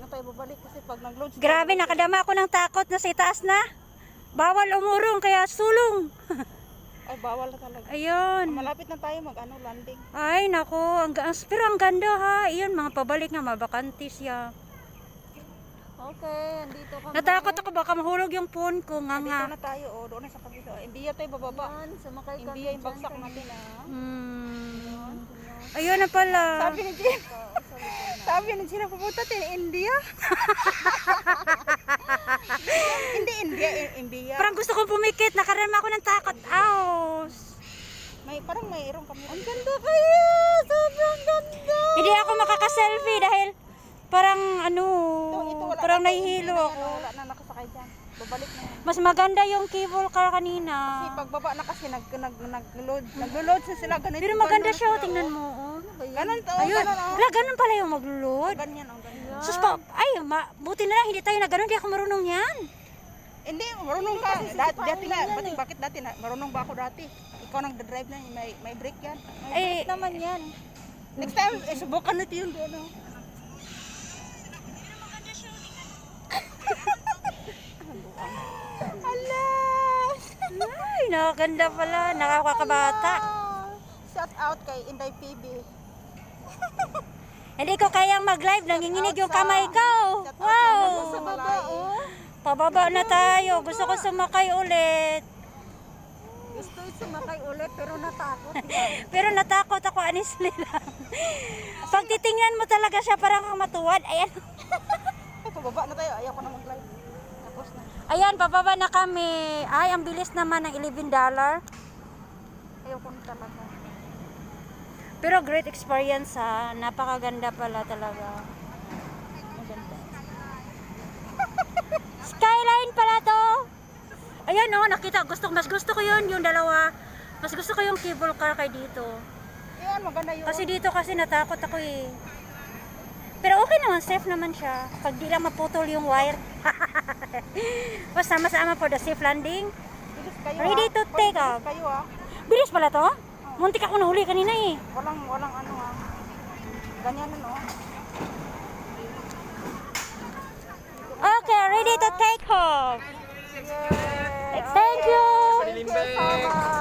na tayo babalik kasi pag nag-load. Grabe, nakadama ako ng takot na sa itaas na. Bawal umurong, kaya sulong. Ay, bawal na talaga. Ayun. Malapit na tayo landing. Ay, nako. Pero ang ganda ha. Iyon, mga pabalik nga, mabakante siya. Okay, andito kami. Natakot ako, baka mahulog yung phone ko. Nga nga. Dito na tayo, doon na sa kabila. Imbiya tayo bababa. Sumakay kami. Imbiya yung bagsak natin, Ayun na pala. Sabi ni Gina. Sabi ni Gina, pupunta tayo India. Hindi India, Imbiya. Parang gusto kong pumikit. Nakarama ako ng takot. Aus. Parang mayroong kami. Ang ganda kaya! Sobrang ganda! Hindi ako makaka-selfie dahil parang Wala parang na, nahihilo hindi na, ako. Wala na nakasakay dyan. Babalik na yan. Mas maganda yung cable car kanina. Kasi pagbaba na kasi nag-load. Nag-load sila ganito. Pero maganda siya, tingnan mo. Oh. Ganon to. Ayun, wala, ganun pala yung mag-load. Ganyan, ganyan. Sus pa, buti na lang, hindi tayo na ganun, hindi ako marunong yan. Hindi, marunong ka. Dati na, bakit dati na? Marunong ba ako dati? Ikaw nang drive na, may brake yan. Eh, Naman yan. Next time, subukan natin yung doon. Alas! ay, nakaganda pala, nakakabata. Shout out kay Inday PB. Hindi ko kayang mag-live, nanginginig yung kamay ko. Sa Wow! baba, Pababa na tayo, gusto ko sumakay ulit. Gusto sumakay ulit pero natakot. Pero natakot ako, honestly lang. Pag titingnan mo talaga siya, parang kang matuwad. Ayan. Ay, pababa na tayo. Ayaw ko na mag-live. Tapos na. Ayan, bababa na kami. Ay, ang bilis naman ng $11. Ayaw ko na talaga. Pero great experience ha. Napakaganda pala talaga. Maganda. Skyline pala to. Ayan o, nakita. Mas gusto ko yun, yung dalawa. Mas gusto ko yung cable car kay dito. Yan, maganda yun. Kasi dito kasi natakot ako eh. Pero okay naman, safe naman siya. Pag di lang maputol yung wire. Basta sama-sama for the safe landing. Bilis kayo, Ready to take Bilis off. kayo Bilis pala to? Muntik ako nahuli kanina eh. Walang ano Ganyan ano. Okay, ready to take off. Yay! Thank you. Thank you so much.